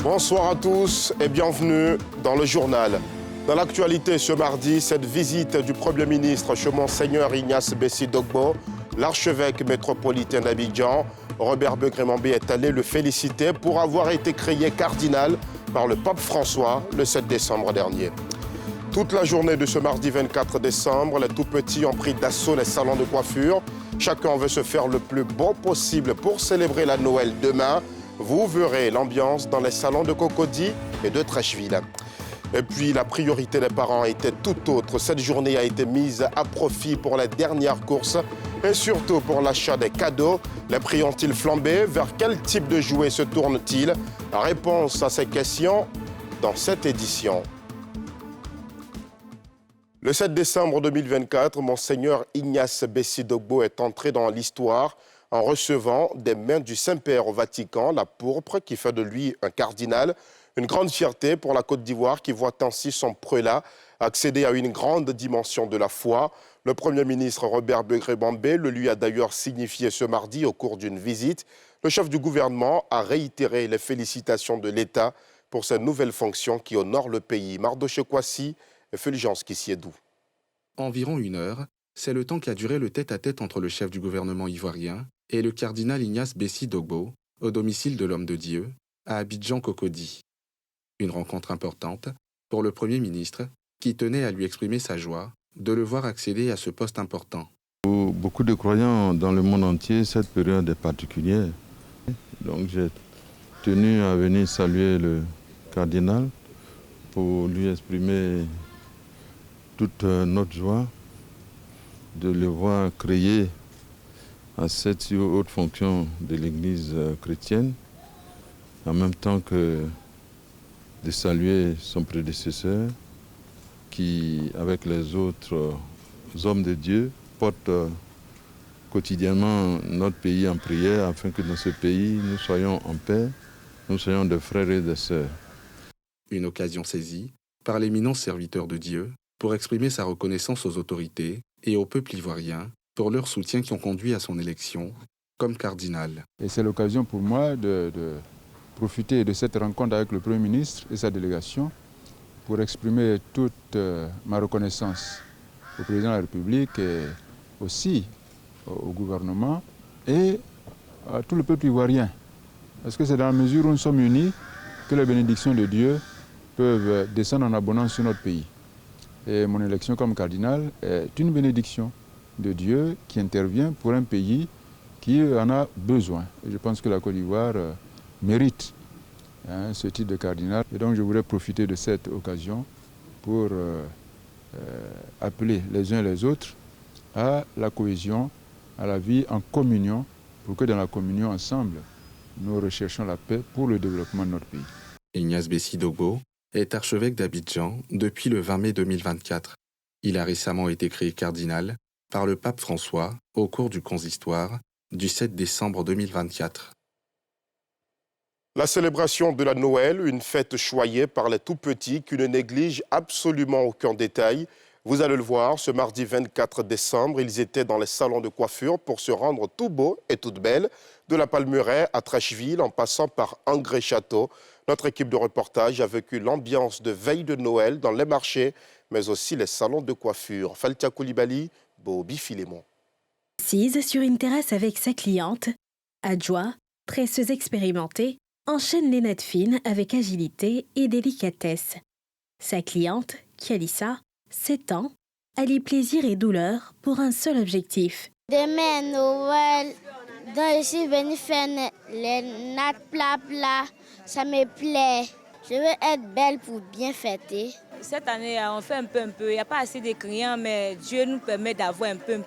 Bonsoir à tous et bienvenue dans le journal. Dans l'actualité ce mardi, cette visite du Premier ministre chez Monseigneur Ignace Bessi Dogbo, l'archevêque métropolitain d'Abidjan, Robert Begré-Mambé est allé le féliciter pour avoir été créé cardinal par le pape François le 7 décembre dernier. Toute la journée de ce mardi 24 décembre, les tout-petits ont pris d'assaut les salons de coiffure. Chacun veut se faire le plus beau possible pour célébrer la Noël demain. Vous verrez l'ambiance dans les salons de Cocody et de Trècheville. Et puis, la priorité des parents était tout autre. Cette journée a été mise à profit pour les dernières courses et surtout pour l'achat des cadeaux. Les prix ont-ils flambé? Vers quel type de jouets se tournent-ils? Réponse à ces questions dans cette édition. Le 7 décembre 2024, Monseigneur Ignace Bessi Dogbo est entré dans l'histoire en recevant des mains du Saint-Père au Vatican la pourpre qui fait de lui un cardinal. Une grande fierté pour la Côte d'Ivoire qui voit ainsi son prélat accéder à une grande dimension de la foi. Le Premier ministre Robert Begré-Mambé le lui a d'ailleurs signifié ce mardi au cours d'une visite. Le chef du gouvernement a réitéré les félicitations de l'État pour cette nouvelle fonction qui honore le pays. Mardoché Kwasi et Fulgence Kissiedou. Environ 1 heure, c'est le temps qu'a duré le tête-à-tête entre le chef du gouvernement ivoirien et le cardinal Ignace Bessi Dogbo, au domicile de l'homme de Dieu, à Abidjan-Cocody. Une rencontre importante pour le Premier ministre qui tenait à lui exprimer sa joie de le voir accéder à ce poste important. Pour beaucoup de croyants dans le monde entier, cette période est particulière. Donc j'ai tenu à venir saluer le cardinal pour lui exprimer toute notre joie de le voir créé à cette si haute fonction de l'Église chrétienne, en même temps que de saluer son prédécesseur qui, avec les autres hommes de Dieu, porte quotidiennement notre pays en prière afin que dans ce pays, nous soyons en paix, nous soyons des frères et des sœurs. Une occasion saisie par l'éminent serviteur de Dieu pour exprimer sa reconnaissance aux autorités et au peuple ivoirien pour leur soutien qui ont conduit à son élection comme cardinal. Et c'est l'occasion pour moi de profiter de cette rencontre avec le Premier ministre et sa délégation pour exprimer toute ma reconnaissance au président de la République et aussi au gouvernement et à tout le peuple ivoirien. Parce que c'est dans la mesure où nous sommes unis que les bénédictions de Dieu peuvent descendre en abondance sur notre pays. Et mon élection comme cardinal est une bénédiction de Dieu qui intervient pour un pays qui en a besoin. Et je pense que la Côte d'Ivoire mérite ce titre de cardinal. Et donc je voudrais profiter de cette occasion pour appeler les uns et les autres à la cohésion, à la vie en communion, pour que dans la communion ensemble, nous recherchons la paix pour le développement de notre pays. Ignace Bessi Dogbo est archevêque d'Abidjan depuis le 20 mai 2024. Il a récemment été créé cardinal par le pape François au cours du consistoire du 7 décembre 2024. La célébration de la Noël, une fête choyée par les tout-petits qui ne négligent absolument aucun détail. Vous allez le voir, ce mardi 24 décembre, ils étaient dans les salons de coiffure pour se rendre tout beaux et toutes belles, de la Palmeraie à Trècheville en passant par Angré-Château. Notre équipe de reportage a vécu l'ambiance de veille de Noël dans les marchés, mais aussi les salons de coiffure. Faltia Koulibaly, Bobi Filémon. Assise sur une terrasse avec sa cliente, Adjoa, tresseuse expérimentée, enchaîne les nattes fines avec agilité et délicatesse. Sa cliente, Kialissa, 7 ans, allie plaisir et douleur pour un seul objectif. Demain, Noël, donc je suis venue faire les nattes plats, ça me plaît. Je veux être belle pour bien fêter. Cette année, on fait un peu. Il n'y a pas assez de clients, mais Dieu nous permet d'avoir un peu.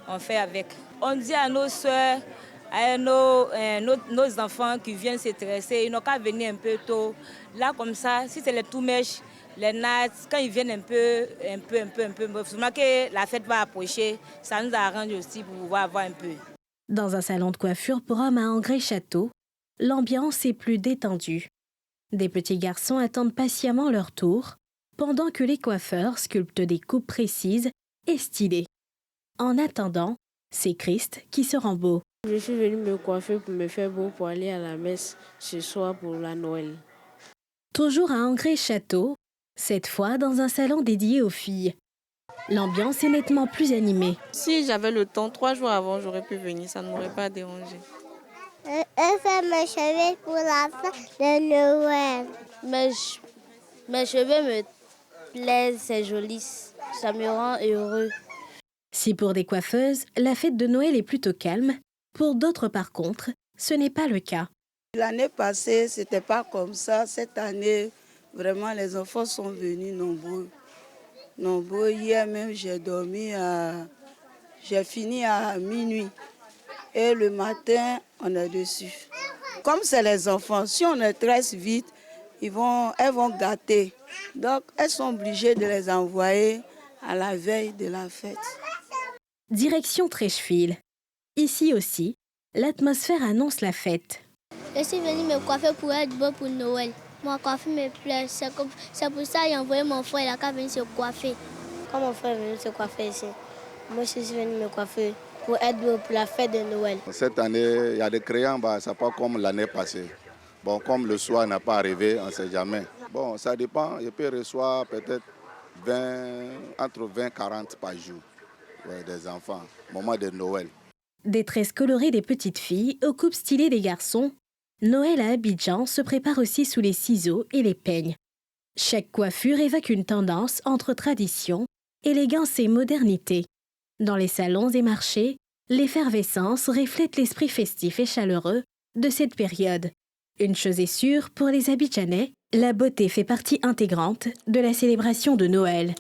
On fait avec. On dit à nos soeurs, à nos enfants qui viennent se tresser, ils n'ont qu'à venir un peu tôt. Là, comme ça, si c'est les tout-mèches, les nattes, quand ils viennent un peu, souvent que la fête va approcher, ça nous arrange aussi pour pouvoir avoir un peu. Dans un salon de coiffure pour hommes à Angré-Château, l'ambiance est plus détendue. Des petits garçons attendent patiemment leur tour, pendant que les coiffeurs sculptent des coupes précises et stylées. En attendant, c'est Christ qui se rend beau. Je suis venue me coiffer pour me faire beau pour aller à la messe ce soir pour la Noël. Toujours à Angré-Château, cette fois dans un salon dédié aux filles. L'ambiance est nettement plus animée. Si j'avais le temps, 3 jours avant, j'aurais pu venir, ça ne m'aurait pas dérangé. Je fais mes cheveux pour la fête de Noël. Mes cheveux me plaisent, c'est joli, ça me rend heureux. Si pour des coiffeuses, la fête de Noël est plutôt calme, pour d'autres par contre, ce n'est pas le cas. L'année passée, ce n'était pas comme ça. Cette année, vraiment, les enfants sont venus nombreux. Hier même, j'ai fini à minuit. Et le matin, on est dessus. Comme c'est les enfants, si on les tresse vite, elles vont gâter. Donc, elles sont obligées de les envoyer à la veille de la fête. Direction Treichville. Ici aussi, l'atmosphère annonce la fête. Je suis venue me coiffer pour être beau pour Noël. Mon coiffure me plaît. C'est pour ça que j'ai envoyé mon frère, il a qu'à venir se coiffer. Quand mon frère est venu se coiffer ici, moi je suis venue me coiffer pour être beau pour la fête de Noël. Cette année, il y a des créants, ce n'est pas comme l'année passée. Bon, comme le soir n'a pas arrivé, on ne sait jamais. Bon, ça dépend. Je peux recevoir peut-être entre 20 et 40 par jour. Ouais, des enfants, moment de Noël. Des tresses colorées des petites filles aux coupes stylées des garçons, Noël à Abidjan se prépare aussi sous les ciseaux et les peignes. Chaque coiffure évoque une tendance entre tradition, élégance et modernité. Dans les salons et marchés, l'effervescence reflète l'esprit festif et chaleureux de cette période. Une chose est sûre, pour les Abidjanais, la beauté fait partie intégrante de la célébration de Noël.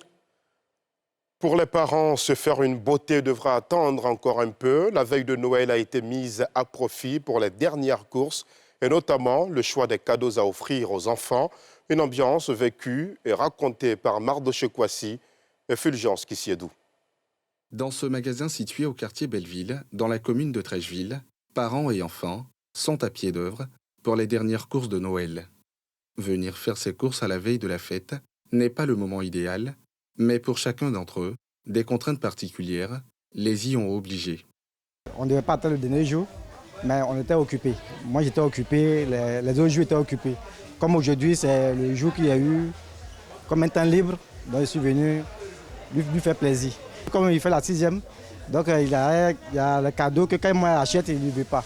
Pour les parents, se faire une beauté devra attendre encore un peu. La veille de Noël a été mise à profit pour les dernières courses et notamment le choix des cadeaux à offrir aux enfants. Une ambiance vécue et racontée par Mardoché Kwasi et Fulgence Kissiedou. Dans ce magasin situé au quartier Belleville, dans la commune de Treichville, parents et enfants sont à pied d'œuvre pour les dernières courses de Noël. Venir faire ses courses à la veille de la fête n'est pas le moment idéal, mais pour chacun d'entre eux, des contraintes particulières les y ont obligés. On ne devait pas attendre le dernier jour, mais on était occupés. Moi j'étais occupé, les autres jours étaient occupés. Comme aujourd'hui, c'est le jour qu'il y a eu comme un temps libre, donc je suis venu lui faire plaisir. Comme il fait la 6e, donc il y a le cadeau que quand moi j'achète, il ne veut pas.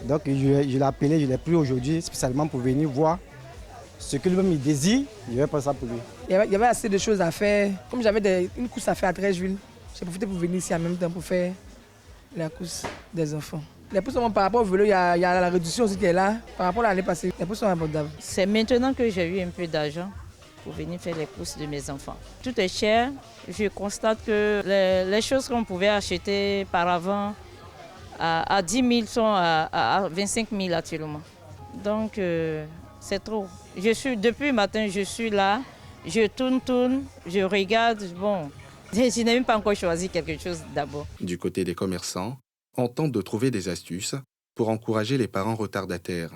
Donc je l'ai appelé, je l'ai pris aujourd'hui spécialement pour venir voir ce que lui-même il désire, je vais passer ça pour lui. Il y avait assez de choses à faire. Comme j'avais une course à faire à Treichville, j'ai profité pour venir ici en même temps pour faire la course des enfants. Les prix sont par rapport au vélo, il y a la réduction aussi qui est là. Par rapport à l'année passée, les prix sont abordables. C'est maintenant que j'ai eu un peu d'argent pour venir faire les courses de mes enfants. Tout est cher. Je constate que les choses qu'on pouvait acheter par avant à 10 000 sont à 25 000 actuellement. Donc c'est trop. Depuis le matin, je suis là, je tourne, je regarde. Bon, je n'ai même pas encore choisi quelque chose d'abord. Du côté des commerçants, on tente de trouver des astuces pour encourager les parents retardataires.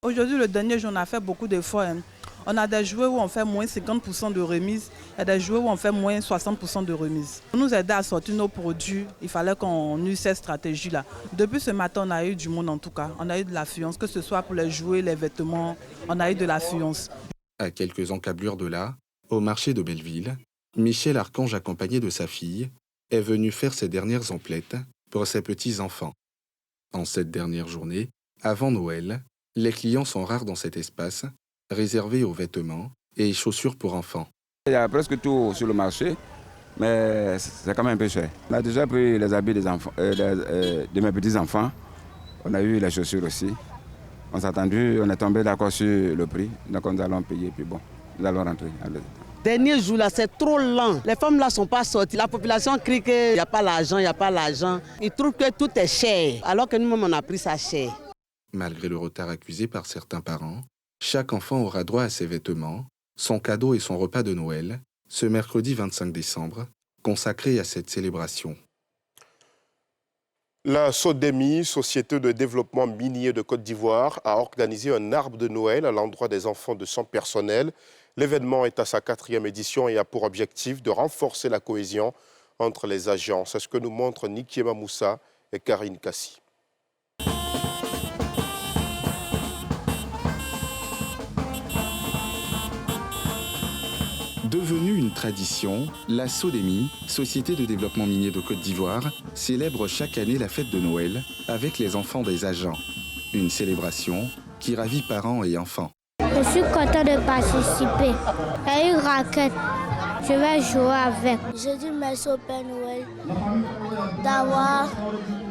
Aujourd'hui, le dernier jour, on a fait beaucoup d'efforts. On a des jouets où on fait moins 50% de remise, il y a des jouets où on fait moins 60% de remise. Pour nous aider à sortir nos produits, il fallait qu'on use cette stratégie-là. Depuis ce matin, on a eu du monde en tout cas. On a eu de l'affluence, que ce soit pour les jouets, les vêtements, on a eu de l'affluence. À quelques encablures de là, au marché de Belleville, Michel Archange, accompagné de sa fille, est venu faire ses dernières emplettes pour ses petits-enfants. En cette dernière journée, avant Noël, les clients sont rares dans cet espace, réservé aux vêtements et chaussures pour enfants. Il y a presque tout sur le marché, mais c'est quand même un peu cher. On a déjà pris les habits des enfants, de mes petits-enfants. On a eu les chaussures aussi. On s'est attendu, on est tombé d'accord sur le prix, donc nous allons payer, puis bon, nous allons rentrer. Dernier jour, là, c'est trop lent. Les femmes là ne sont pas sorties. La population crie qu'il n'y a pas l'argent, il n'y a pas l'argent. Ils trouvent que tout est cher, alors que nous-mêmes, on a pris ça cher. Malgré le retard accusé par certains parents, chaque enfant aura droit à ses vêtements, son cadeau et son repas de Noël, ce mercredi 25 décembre, consacré à cette célébration. La SODEMI, Société de développement minier de Côte d'Ivoire, a organisé un arbre de Noël à l'endroit des enfants de son personnel. L'événement est à sa 4e édition et a pour objectif de renforcer la cohésion entre les agents. C'est ce que nous montrent Nikiema Moussa et Karine Kassi. Devenue une tradition, la SODEMI, Société de développement minier de Côte d'Ivoire, célèbre chaque année la fête de Noël avec les enfants des agents. Une célébration qui ravit parents et enfants. Je suis content de participer. Il y a une raquette. Je vais jouer avec. Je dis merci au Père Noël d'avoir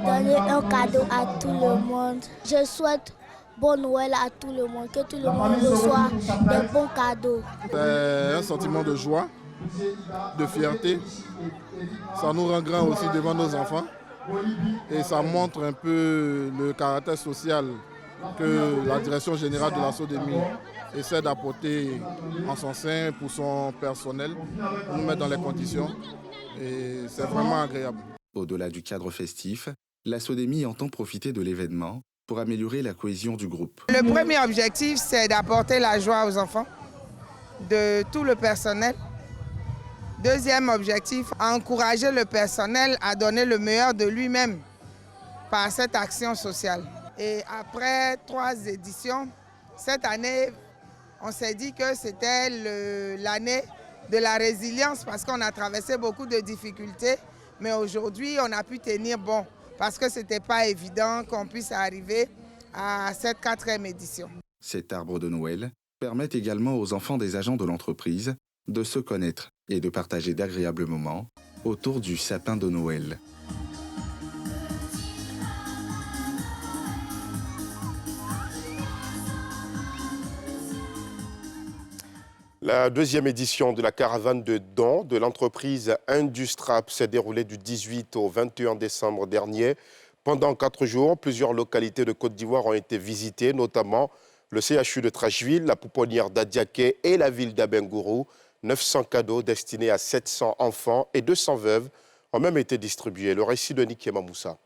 donné un cadeau à tout le monde. Je souhaite bon Noël à tout le monde, que tout le monde reçoive des bons cadeaux. C'est un sentiment de joie, de fierté. Ça nous rend grands aussi devant nos enfants. Et ça montre un peu le caractère social que la direction générale de la SODEMI essaie d'apporter en son sein pour son personnel, pour nous mettre dans les conditions. Et c'est vraiment agréable. Au-delà du cadre festif, la SODEMI entend profiter de l'événement pour améliorer la cohésion du groupe. Le premier objectif, c'est d'apporter la joie aux enfants, de tout le personnel. Deuxième objectif, encourager le personnel à donner le meilleur de lui-même par cette action sociale. Et après 3 éditions, cette année, on s'est dit que c'était l'année de la résilience parce qu'on a traversé beaucoup de difficultés. Mais aujourd'hui, on a pu tenir bon parce que ce n'était pas évident qu'on puisse arriver à cette 4e édition. Cet arbre de Noël permet également aux enfants des agents de l'entreprise de se connaître et de partager d'agréables moments autour du sapin de Noël. La 2e édition de la caravane de dons de l'entreprise Industrap s'est déroulée du 18 au 21 décembre dernier. Pendant 4 jours, plusieurs localités de Côte d'Ivoire ont été visitées, notamment le CHU de Trashville, la pouponnière d'Adiaké et la ville d'Abengourou. 900 cadeaux destinés à 700 enfants et 200 veuves ont même été distribués. Le récit de Nikéma Moussa.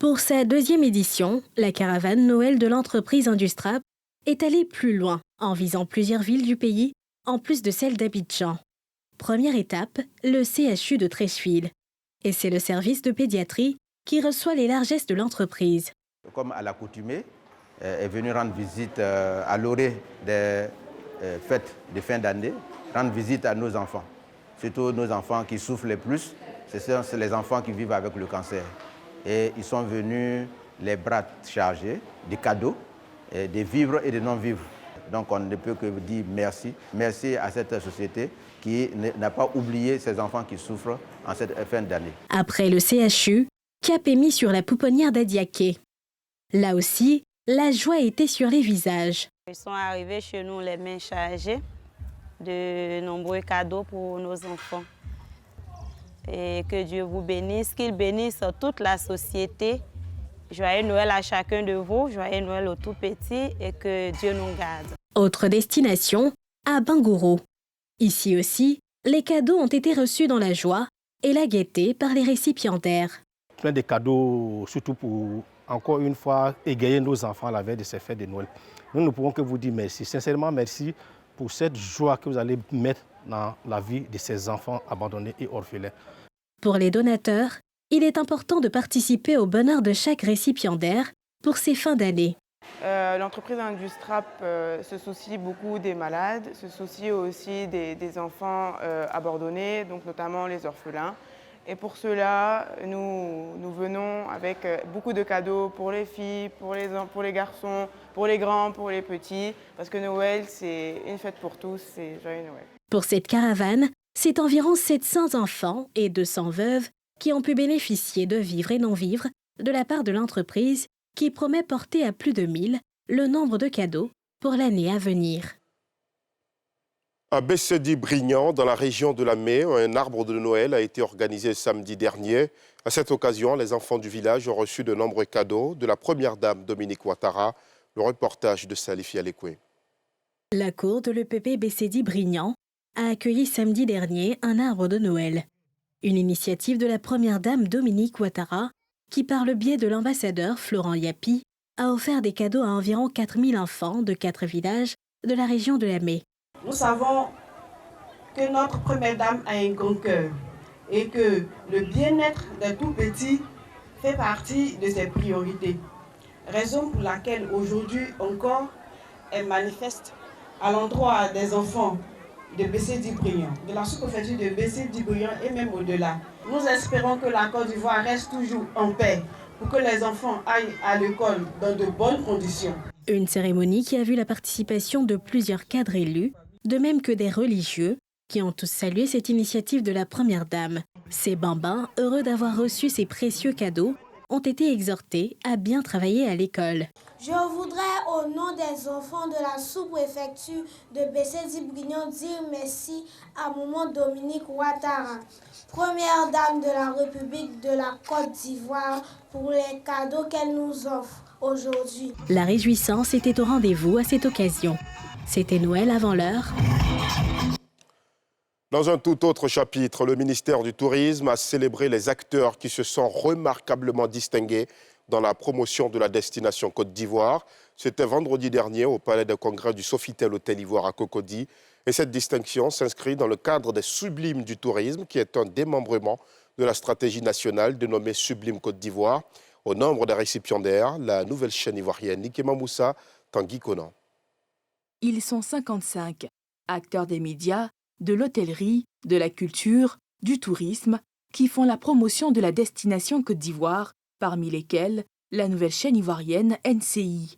Pour sa 2e édition, la caravane Noël de l'entreprise Industrap est allée plus loin en visant plusieurs villes du pays, en plus de celle d'Abidjan. Première étape, le CHU de Trashville. Et c'est le service de pédiatrie qui reçoit les largesses de l'entreprise. Comme à l'accoutumée, est venu rendre visite à l'orée des fêtes de fin d'année, rendre visite à nos enfants. Surtout nos enfants qui souffrent le plus, c'est les enfants qui vivent avec le cancer. Et ils sont venus les bras chargés de cadeaux, de vivres et de non-vivres. Donc on ne peut que dire merci. Merci à cette société qui n'a pas oublié ces enfants qui souffrent en cette fin d'année. Après le CHU, cap est mis sur la pouponnière d'Adiaké. Là aussi, la joie était sur les visages. Ils sont arrivés chez nous les mains chargées de nombreux cadeaux pour nos enfants. Et que Dieu vous bénisse, qu'il bénisse toute la société. Joyeux Noël à chacun de vous, joyeux Noël aux tout petits et que Dieu nous garde. Autre destination, à Bangourou. Ici aussi, les cadeaux ont été reçus dans la joie et la gaieté par les récipiendaires. Plein de cadeaux, surtout pour, encore une fois, égayer nos enfants à la veille de ces fêtes de Noël. Nous ne pouvons que vous dire merci, sincèrement merci pour cette joie que vous allez mettre dans la vie de ces enfants abandonnés et orphelins. Pour les donateurs, il est important de participer au bonheur de chaque récipiendaire pour ces fins d'année. L'entreprise Industrap se soucie beaucoup des malades, se soucie aussi des enfants abandonnés, donc notamment les orphelins. Et pour cela, nous venons avec beaucoup de cadeaux pour les filles, pour les garçons, pour les grands, pour les petits, parce que Noël, c'est une fête pour tous, c'est joyeux Noël. Pour cette caravane, c'est environ 700 enfants et 200 veuves qui ont pu bénéficier de vivres et non-vivres de la part de l'entreprise qui promet porter à plus de 1000 le nombre de cadeaux pour l'année à venir. À Bessedi-Brignan, dans la région de la Mai, un arbre de Noël a été organisé samedi dernier. À cette occasion, les enfants du village ont reçu de nombreux cadeaux de la première dame Dominique Ouattara. Le reportage de Salif Alekwe. La cour de l'EPP Bessedi-Brignan a accueilli samedi dernier un arbre de Noël. Une initiative de la première dame Dominique Ouattara, qui par le biais de l'ambassadeur Florent Yapi, a offert des cadeaux à environ 4000 enfants de 4 villages de la région de la Mai. Nous savons que notre première dame a un grand cœur et que le bien-être des tout-petits fait partie de ses priorités. Raison pour laquelle aujourd'hui encore, elle manifeste à l'endroit des enfants de Bessé-Dibrion, de la sous-préfecture de Bessé-Dibrion et même au-delà. Nous espérons que la Côte d'Ivoire reste toujours en paix pour que les enfants aillent à l'école dans de bonnes conditions. Une cérémonie qui a vu la participation de plusieurs cadres élus, de même que des religieux, qui ont tous salué cette initiative de la Première Dame. Ces bambins, heureux d'avoir reçu ces précieux cadeaux, ont été exhortés à bien travailler à l'école. Je voudrais, au nom des enfants de la sous-préfecture de Bessé-Dibrion, dire merci à Maman Dominique Ouattara, Première Dame de la République de la Côte d'Ivoire, pour les cadeaux qu'elle nous offre aujourd'hui. La réjouissance était au rendez-vous à cette occasion. C'était Noël avant l'heure. Dans un tout autre chapitre, le ministère du Tourisme a célébré les acteurs qui se sont remarquablement distingués dans la promotion de la destination Côte d'Ivoire. C'était vendredi dernier au Palais de Congrès du Sofitel Hôtel Ivoire à Cocody. Et cette distinction s'inscrit dans le cadre des Sublimes du tourisme, qui est un démembrement de la stratégie nationale dénommée Sublime Côte d'Ivoire. Au nombre des récipiendaires, la nouvelle chaîne ivoirienne Nikema Moussa, Tanguy Conan. Ils sont 55, acteurs des médias, de l'hôtellerie, de la culture, du tourisme, qui font la promotion de la destination Côte d'Ivoire, parmi lesquels la nouvelle chaîne ivoirienne NCI.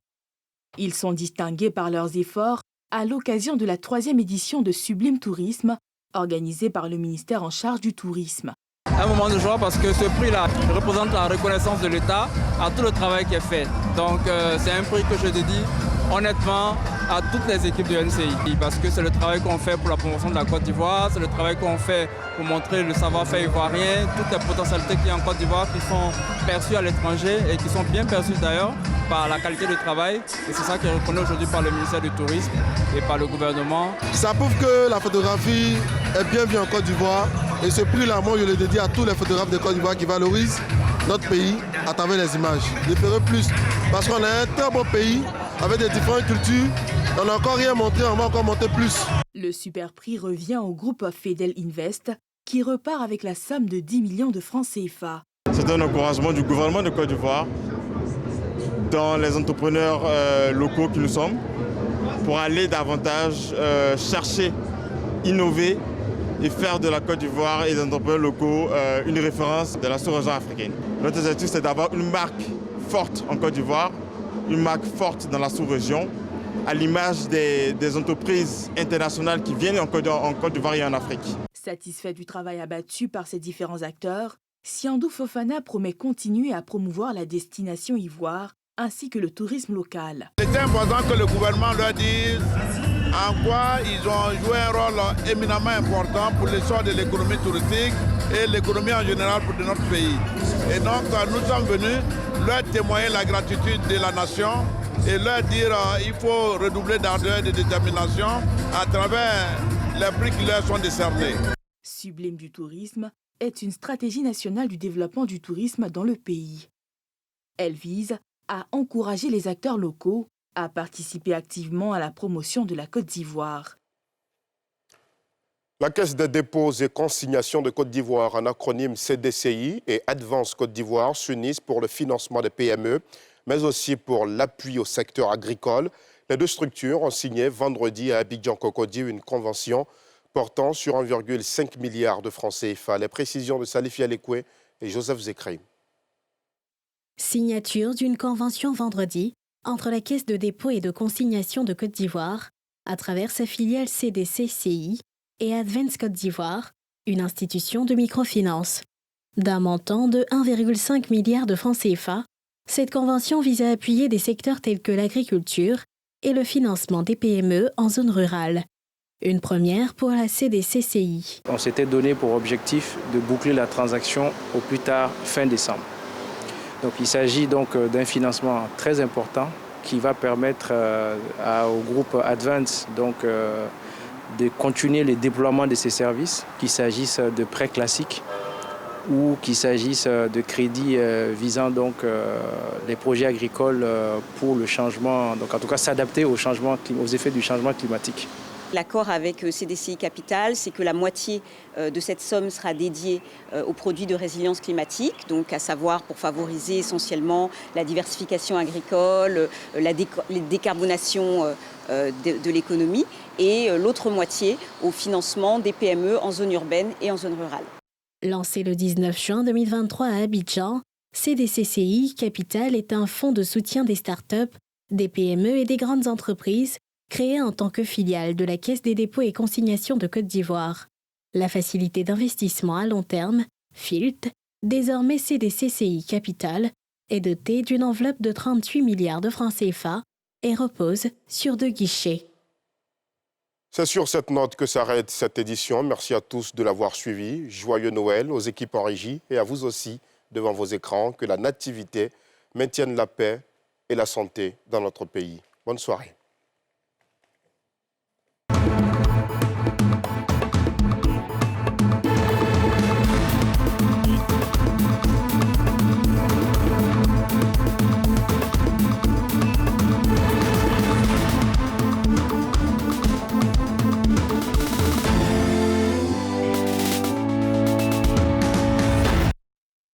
Ils sont distingués par leurs efforts à l'occasion de la 3e édition de Sublime Tourisme, organisée par le ministère en charge du tourisme. Un moment de joie parce que ce prix-là représente la reconnaissance de l'État à tout le travail qui est fait. Donc c'est un prix que je dédie honnêtement à toutes les équipes de NCI parce que c'est le travail qu'on fait pour la promotion de la Côte d'Ivoire, c'est le travail qu'on fait pour montrer le savoir-faire ivoirien, toutes les potentialités qu'il y a en Côte d'Ivoire qui sont perçues à l'étranger et qui sont bien perçues d'ailleurs par la qualité du travail. Et c'est ça qui est reconnu aujourd'hui par le ministère du Tourisme et par le gouvernement. Ça prouve que la photographie est bien vue en Côte d'Ivoire. Et ce prix-là, moi, je le dédie à tous les photographes de Côte d'Ivoire qui valorisent notre pays à travers les images. Je ferai plus parce qu'on a un très beau pays avec des différentes cultures. On n'a encore rien montré, on va encore monter plus. Le super prix revient au groupe Fedel Invest qui repart avec la somme de 10 millions de francs CFA. C'est un encouragement du gouvernement de Côte d'Ivoire dans les entrepreneurs locaux que nous sommes pour aller davantage chercher, innover et faire de la Côte d'Ivoire et des entrepreneurs locaux une référence de la sous-région africaine. Notre objectif, c'est d'avoir une marque forte en Côte d'Ivoire, une marque forte dans la sous-région, à l'image des entreprises internationales qui viennent en Côte d'Ivoire et en Afrique. Satisfait du travail abattu par ces différents acteurs, Siandou Fofana promet continuer à promouvoir la destination ivoire ainsi que le tourisme local. C'est important que le gouvernement leur dise en quoi ils ont joué un rôle éminemment important pour l'essor de l'économie touristique et l'économie en général de notre pays. Et donc nous sommes venus leur témoigner la gratitude de la nation et leur dire qu'il faut redoubler d'ardeur et de détermination à travers les prix qui leur sont décernés. Sublime du tourisme est une stratégie nationale du développement du tourisme dans le pays. Elle vise à encourager les acteurs locaux à participer activement à la promotion de la Côte d'Ivoire. La Caisse des dépôts et consignations de Côte d'Ivoire, en acronyme CDCI, et Advance Côte d'Ivoire s'unissent pour le financement des PME, mais aussi pour l'appui au secteur agricole. Les deux structures ont signé vendredi à Abidjan-Cocody une convention portant sur 1,5 milliard de francs CFA. Les précisions de Salif Yalekwe et Joseph Zekreim. Signature d'une convention vendredi entre la Caisse de dépôt et de consignation de Côte d'Ivoire, à travers sa filiale CDCCI, et Advance Côte d'Ivoire, une institution de microfinance. D'un montant de 1,5 milliard de francs CFA, cette convention vise à appuyer des secteurs tels que l'agriculture et le financement des PME en zone rurale. Une première pour la CDCCI. On s'était donné pour objectif de boucler la transaction au plus tard fin décembre. Donc, il s'agit donc d'un financement très important qui va permettre au groupe Advance de continuer le déploiement de ses services, qu'il s'agisse de prêts classiques ou qu'il s'agisse de crédits visant les projets agricoles pour le changement, donc en tout cas s'adapter aux effets du changement climatique. L'accord avec CDCI Capital, c'est que la moitié de cette somme sera dédiée aux produits de résilience climatique, donc à savoir pour favoriser essentiellement la diversification agricole, la décarbonation de l'économie, et l'autre moitié au financement des PME en zone urbaine et en zone rurale. Lancé le 19 juin 2023 à Abidjan, CDCCI Capital est un fonds de soutien des startups, des PME et des grandes entreprises créé en tant que filiale de la Caisse des dépôts et consignations de Côte d'Ivoire. La facilité d'investissement à long terme, FILT, désormais CDCCI Capital, est dotée d'une enveloppe de 38 milliards de francs CFA et repose sur 2 guichets. C'est sur cette note que s'arrête cette édition. Merci à tous de l'avoir suivi. Joyeux Noël aux équipes en régie et à vous aussi devant vos écrans. Que la nativité maintienne la paix et la santé dans notre pays. Bonne soirée.